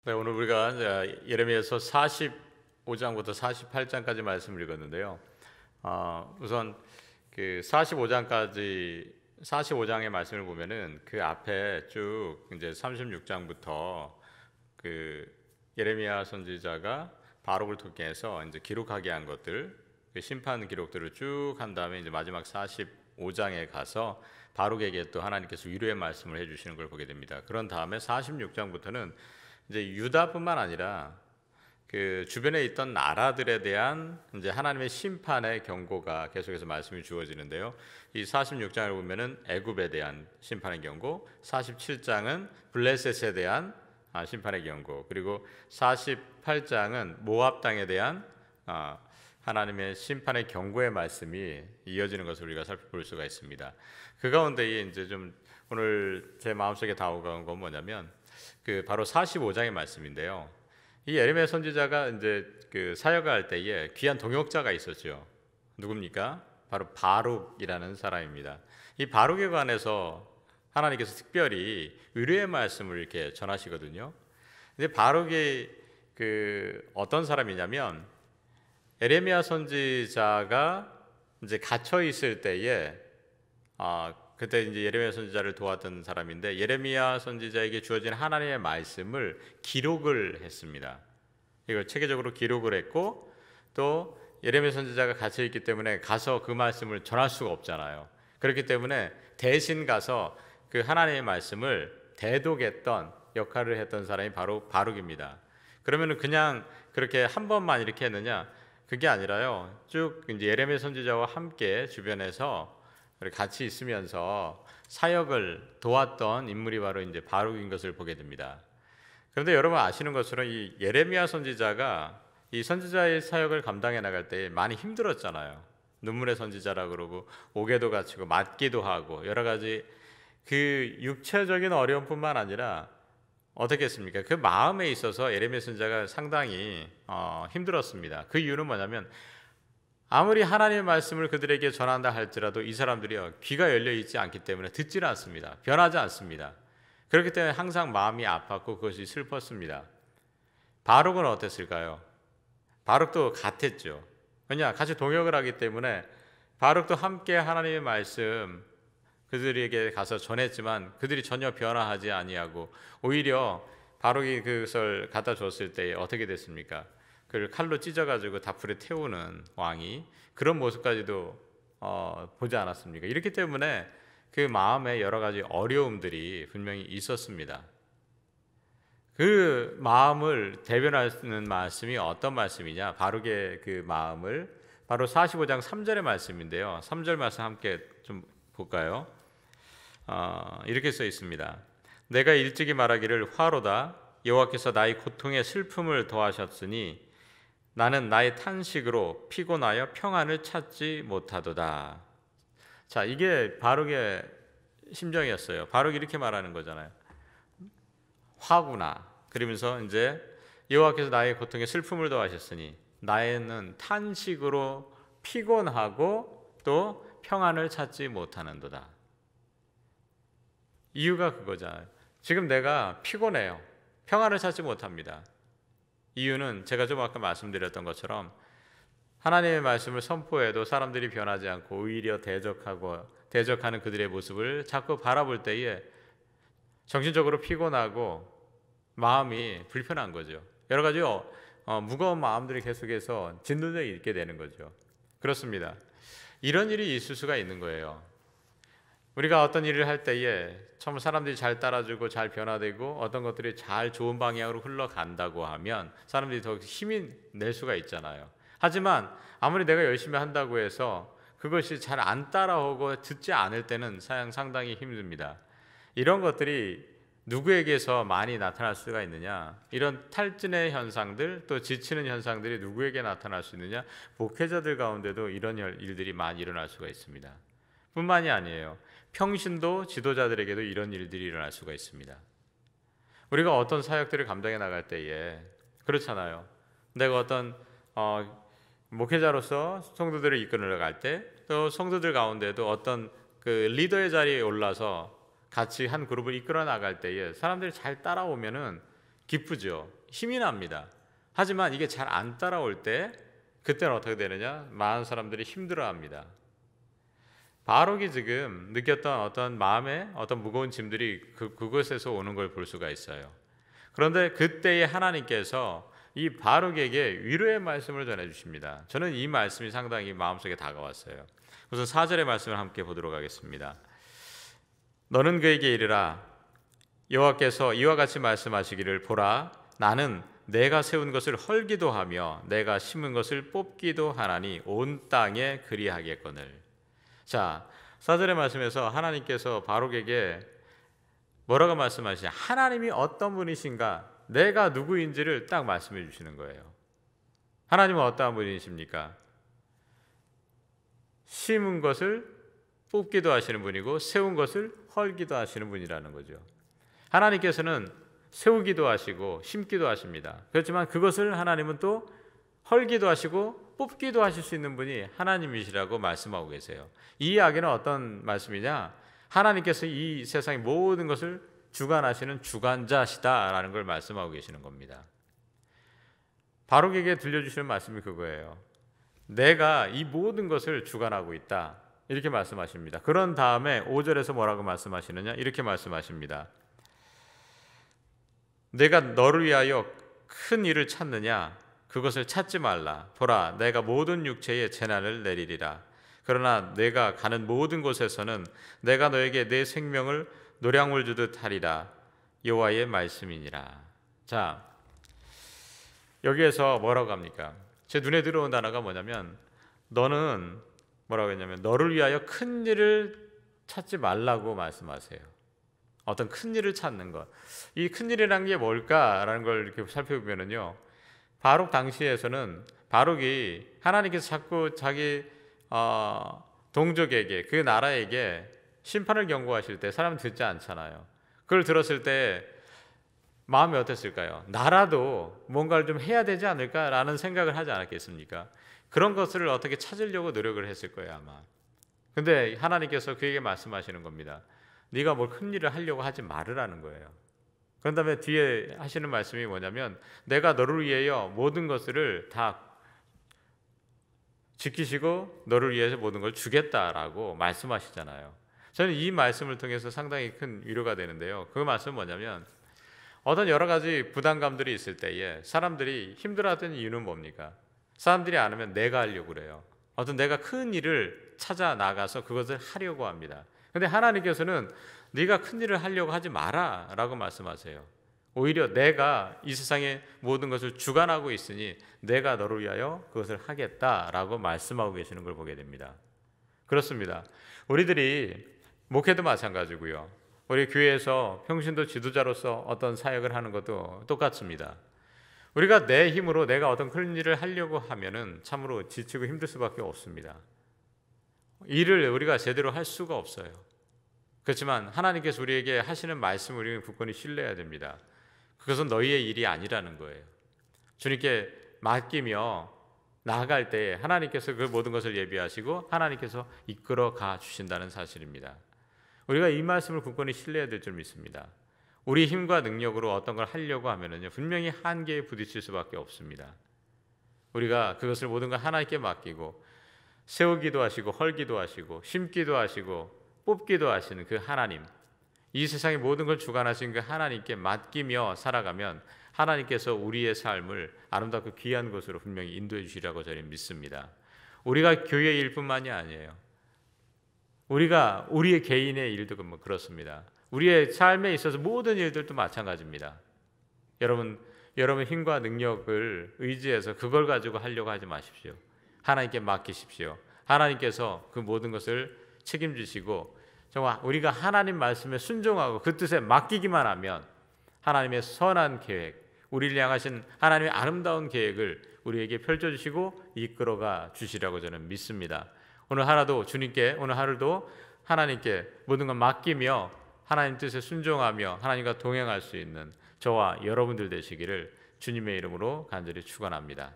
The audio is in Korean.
네, 오늘 우리가 이제 예레미야서 45장부터 48장까지 말씀을 읽었는데요. 우선 그 45장의 말씀을 보면은 그 앞에 쭉 이제 36장부터 그 예레미야 선지자가 바룩을 통해서 이제 기록하게 한 것들, 그 심판 기록들을 쭉 한 다음에 이제 마지막 45장에 가서 바룩에게 또 하나님께서 위로의 말씀을 해주시는 걸 보게 됩니다. 그런 다음에 46장부터는 이제 유다뿐만 아니라 그 주변에 있던 나라들에 대한 이제 하나님의 심판의 경고가 계속해서 말씀이 주어지는데요. 이 46장을 보면은 애굽에 대한 심판의 경고, 47장은 블레셋에 대한 심판의 경고, 그리고 48장은 모압 땅에 대한 하나님의 심판의 경고의 말씀이 이어지는 것을 우리가 살펴볼 수가 있습니다. 그 가운데에 이제 좀 오늘 제 마음속에 다가온 건 뭐냐면 그 바로 45장의 말씀인데요. 이 예레미야 선지자가 이제 그 사역을 할 때에 귀한 동역자가 있었죠. 누굽니까? 바로 바룩이라는 사람입니다. 이 바룩에 관해서 하나님께서 특별히 의뢰의 말씀을 이렇게 전하시거든요. 근데 바룩이 그 어떤 사람이냐면 예레미야 선지자가 이제 갇혀 있을 때에 그때 이제 예레미야 선지자를 도왔던 사람인데 예레미야 선지자에게 주어진 하나님의 말씀을 기록을 했습니다. 이걸 체계적으로 기록을 했고 또 예레미야 선지자가 갇혀 있기 때문에 가서 그 말씀을 전할 수가 없잖아요. 그렇기 때문에 대신 가서 그 하나님의 말씀을 대독했던 역할을 했던 사람이 바로 바룩입니다. 그러면은 그냥 그렇게 한 번만 이렇게 했느냐? 그게 아니라요. 쭉 이제 예레미야 선지자와 함께 주변에서 같이 있으면서 사역을 도왔던 인물이 바로 이제 바룩인 것을 보게 됩니다. 그런데 여러분 아시는 것처럼 이 예레미야 선지자가 이 선지자의 사역을 감당해 나갈 때 많이 힘들었잖아요. 눈물의 선지자라 그러고 옥에도 갇히고 맞기도 하고 여러 가지 그 육체적인 어려움뿐만 아니라 어떻게 했습니까? 그 마음에 있어서 예레미야 선지자가 상당히 힘들었습니다. 그 이유는 뭐냐면 아무리 하나님의 말씀을 그들에게 전한다 할지라도 이 사람들이요 귀가 열려 있지 않기 때문에 듣지는 않습니다. 변하지 않습니다. 그렇기 때문에 항상 마음이 아팠고 그것이 슬펐습니다. 바룩은 어땠을까요? 바룩도 같았죠. 왜냐 같이 동역을 하기 때문에 바룩도 함께 하나님의 말씀 그들에게 가서 전했지만 그들이 전혀 변화하지 아니하고 오히려 바룩이 그것을 갖다 줬을 때 어떻게 됐습니까? 그를 칼로 찢어가지고 다풀에 태우는 왕이 그런 모습까지도 보지 않았습니까? 이렇기 때문에 그 마음에 여러 가지 어려움들이 분명히 있었습니다. 그 마음을 대변하는 말씀이 어떤 말씀이냐? 바룩의 그 마음을 바로 45장 3절의 말씀인데요. 3절 말씀 함께 좀 볼까요? 이렇게 써 있습니다. 내가 일찍이 말하기를 화로다 여호와께서 나의 고통에 슬픔을 더하셨으니 나는 나의 탄식으로 피곤하여 평안을 찾지 못하도다. 자, 이게 바룩의 심정이었어요. 바룩이 이렇게 말하는 거잖아요. 화구나. 그러면서 이제 여호와께서 나의 고통에 슬픔을 더하셨으니 나는 탄식으로 피곤하고 또 평안을 찾지 못하는도다. 이유가 그거잖아요. 지금 내가 피곤해요. 평안을 찾지 못합니다. 이유는 제가 좀 아까 말씀드렸던 것처럼 하나님의 말씀을 선포해도 사람들이 변하지 않고 오히려 대적하는 그들의 모습을 자꾸 바라볼 때에 정신적으로 피곤하고 마음이 불편한 거죠. 여러 가지 무거운 마음들이 계속해서 진동에 있게 되는 거죠. 그렇습니다. 이런 일이 있을 수가 있는 거예요. 우리가 어떤 일을 할 때에 처음 사람들이 잘 따라주고 잘 변화되고 어떤 것들이 잘 좋은 방향으로 흘러간다고 하면 사람들이 더 힘이 낼 수가 있잖아요. 하지만 아무리 내가 열심히 한다고 해서 그것이 잘 안 따라오고 듣지 않을 때는 상당히 힘듭니다. 이런 것들이 누구에게서 많이 나타날 수가 있느냐? 이런 탈진의 현상들 또 지치는 현상들이 누구에게 나타날 수 있느냐? 목회자들 가운데도 이런 일들이 많이 일어날 수가 있습니다. 뿐만이 아니에요. 평신도 지도자들에게도 이런 일들이 일어날 수가 있습니다. 우리가 어떤 사역들을 감당해 나갈 때에 그렇잖아요. 내가 어떤 목회자로서 성도들을 이끌어 나갈 때 또 성도들 가운데도 어떤 그 리더의 자리에 올라서 같이 한 그룹을 이끌어 나갈 때에 사람들이 잘 따라오면은 기쁘죠. 힘이 납니다. 하지만 이게 잘 안 따라올 때 그때는 어떻게 되느냐? 많은 사람들이 힘들어합니다. 바룩이 지금 느꼈던 어떤 마음의 어떤 무거운 짐들이 그곳에서 오는 걸 볼 수가 있어요. 그런데 그때에 하나님께서 이 바룩에게 위로의 말씀을 전해주십니다. 저는 이 말씀이 상당히 마음속에 다가왔어요. 우선 4절의 말씀을 함께 보도록 하겠습니다. 너는 그에게 이르라 여호와께서 이와 같이 말씀하시기를 보라 나는 내가 세운 것을 헐기도 하며 내가 심은 것을 뽑기도 하나니 온 땅에 그리하겠거늘. 자, 4절의 말씀에서 하나님께서 바룩에게 뭐라고 말씀하시냐? 하나님이 어떤 분이신가? 내가 누구인지를 딱 말씀해 주시는 거예요. 하나님은 어떠한 분이십니까? 심은 것을 뽑기도 하시는 분이고 세운 것을 헐기도 하시는 분이라는 거죠. 하나님께서는 세우기도 하시고 심기도 하십니다. 그렇지만 그것을 하나님은 또 헐기도 하시고 뽑기도 하실 수 있는 분이 하나님이시라고 말씀하고 계세요. 이 이야기는 어떤 말씀이냐? 하나님께서 이 세상의 모든 것을 주관하시는 주관자시다라는 걸 말씀하고 계시는 겁니다. 바룩에게 들려주시는 말씀이 그거예요. 내가 이 모든 것을 주관하고 있다. 이렇게 말씀하십니다. 그런 다음에 5절에서 뭐라고 말씀하시느냐? 이렇게 말씀하십니다. 내가 너를 위하여 큰 일을 찾느냐? 그것을 찾지 말라. 보라, 내가 모든 육체에 재난을 내리리라. 그러나 내가 가는 모든 곳에서는 내가 너에게 내 생명을 노량물 주듯 하리라. 여호와의 말씀이니라. 자, 여기에서 뭐라고 합니까? 제 눈에 들어온 단어가 뭐냐면 너는 뭐라고 했냐면 너를 위하여 큰 일을 찾지 말라고 말씀하세요. 어떤 큰 일을 찾는 것. 이 큰 일이라는 게 뭘까라는 걸 이렇게 살펴보면은요. 바룩 당시에서는 바룩이 하나님께서 자꾸 자기 동족에게 그 나라에게 심판을 경고하실 때 사람은 듣지 않잖아요. 그걸 들었을 때 마음이 어땠을까요? 나라도 뭔가를 좀 해야 되지 않을까라는 생각을 하지 않았겠습니까? 그런 것을 어떻게 찾으려고 노력을 했을 거예요 아마. 근데 하나님께서 그에게 말씀하시는 겁니다. 네가 뭘 큰 일을 하려고 하지 말으라는 거예요. 그런 다음에 뒤에 하시는 말씀이 뭐냐면 내가 너를 위하여 모든 것을 다 지키시고 너를 위해서 모든 걸 주겠다라고 말씀하시잖아요. 저는 이 말씀을 통해서 상당히 큰 위로가 되는데요. 그 말씀은 뭐냐면 어떤 여러 가지 부담감들이 있을 때에 사람들이 힘들어하던 이유는 뭡니까? 사람들이 안 하면 내가 하려고 그래요. 어떤 내가 큰 일을 찾아 나가서 그것을 하려고 합니다. 근데 하나님께서는 네가 큰 일을 하려고 하지 마라 라고 말씀하세요. 오히려 내가 이 세상의 모든 것을 주관하고 있으니 내가 너를 위하여 그것을 하겠다라고 말씀하고 계시는 걸 보게 됩니다. 그렇습니다. 우리들이 목회도 마찬가지고요. 우리 교회에서 평신도 지도자로서 어떤 사역을 하는 것도 똑같습니다. 우리가 내 힘으로 내가 어떤 큰 일을 하려고 하면은 참으로 지치고 힘들 수밖에 없습니다. 일을 우리가 제대로 할 수가 없어요. 그렇지만 하나님께서 우리에게 하시는 말씀을 우리는 굳건히 신뢰해야 됩니다. 그것은 너희의 일이 아니라는 거예요. 주님께 맡기며 나아갈 때 하나님께서 그 모든 것을 예비하시고 하나님께서 이끌어 가 주신다는 사실입니다. 우리가 이 말씀을 굳건히 신뢰해야 될 줄 믿습니다. 우리 힘과 능력으로 어떤 걸 하려고 하면은요, 분명히 한계에 부딪힐 수밖에 없습니다. 우리가 그것을 모든 걸 하나님께 맡기고 세우기도 하시고 헐기도 하시고 심기도 하시고 뽑기도 하시는 그 하나님, 이 세상의 모든 걸 주관하신 그 하나님께 맡기며 살아가면 하나님께서 우리의 삶을 아름답고 귀한 곳으로 분명히 인도해 주시라고 저는 믿습니다. 우리가 교회의 일뿐만이 아니에요. 우리가 우리의 개인의 일도 그렇습니다. 우리의 삶에 있어서 모든 일들도 마찬가지입니다. 여러분 힘과 능력을 의지해서 그걸 가지고 하려고 하지 마십시오. 하나님께 맡기십시오. 하나님께서 그 모든 것을 책임지시고 정말 우리가 하나님 말씀에 순종하고 그 뜻에 맡기기만 하면 하나님의 선한 계획, 우리를 향하신 하나님의 아름다운 계획을 우리에게 펼쳐주시고 이끌어가 주시라고 저는 믿습니다. 오늘 하루도 하나님께 모든 걸 맡기며 하나님 뜻에 순종하며 하나님과 동행할 수 있는 저와 여러분들 되시기를 주님의 이름으로 간절히 축원합니다.